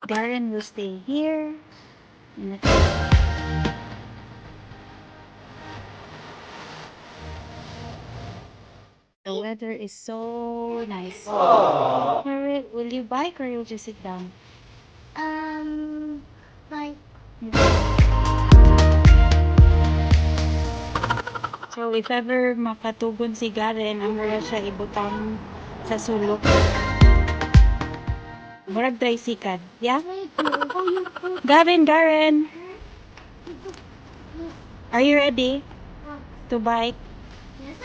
Darren will stay here. And the weather is so nice. Will you bike or you'll just sit down? Like, So if ever makatugon si Garen, ang mura siya ibutang sa sulok. Murag tricycle. Yeah? Garen! Are you ready to bike? yes.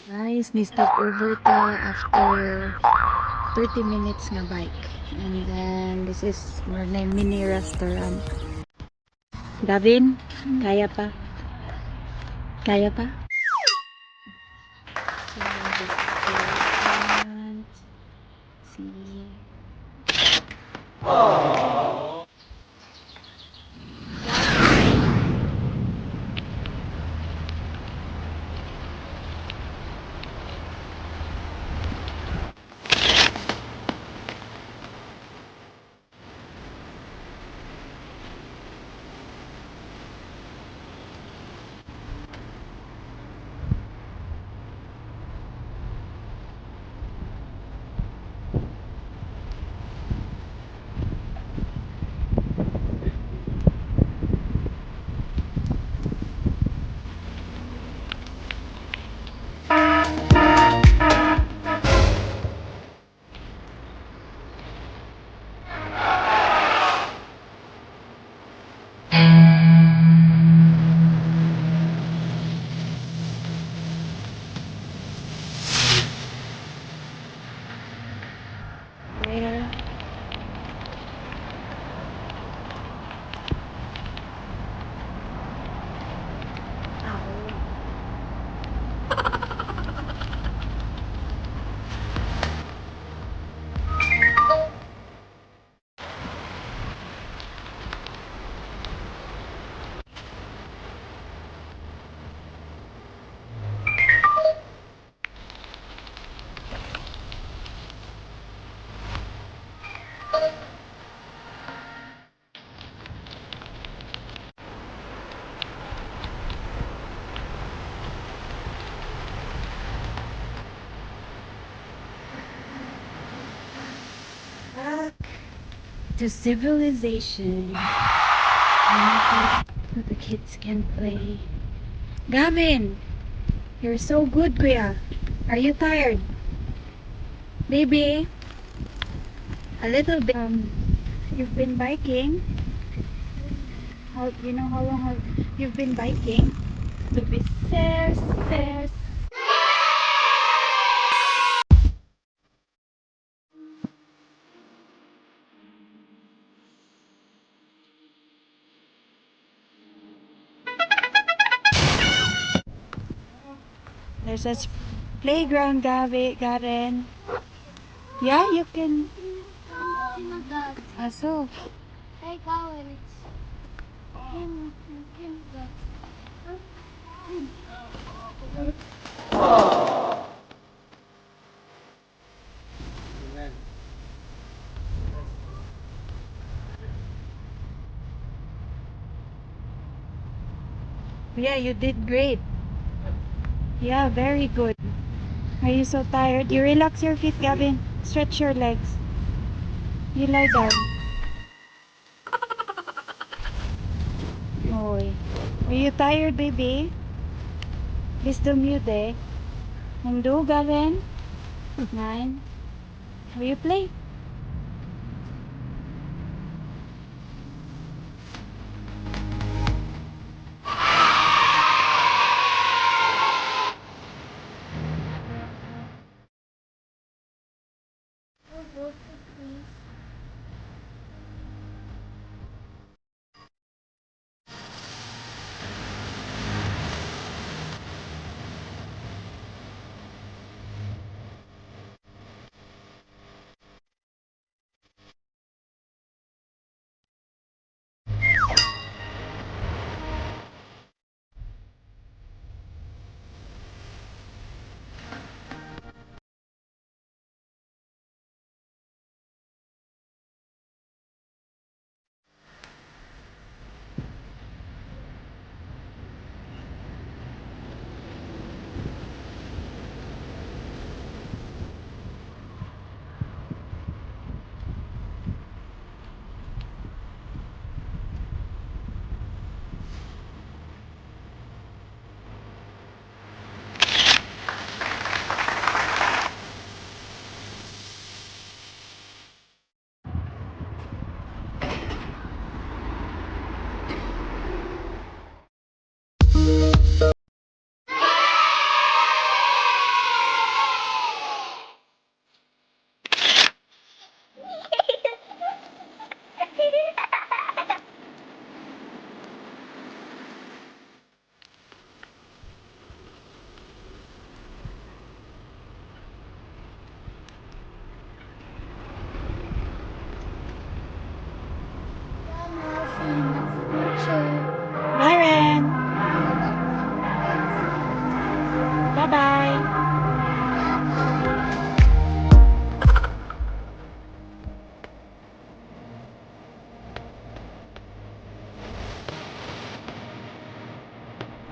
Guys, ni-stop over ta after 30 minutes nga bike. And then, this is more na mini restaurant. Gavin, kaya pa? Kaya pa? So, this restaurant. See. Where? To civilization. So the kids can play. Gavin! You're so good, Kuya. Are you tired? Baby? A little bit. You've been biking? You know how long you've been biking? To be stairs, stairs. There's a playground, Garen. Yeah, you can. Oh my God. Also, Hey, Colin, it's him, yeah, you did great. Yeah, very good. Are you so tired? You relax your feet, Gavin. Stretch your legs. You lie down. Oy. Are you tired, baby? Gusto mute eh. Mundo, Gavin? Nine. Will you play?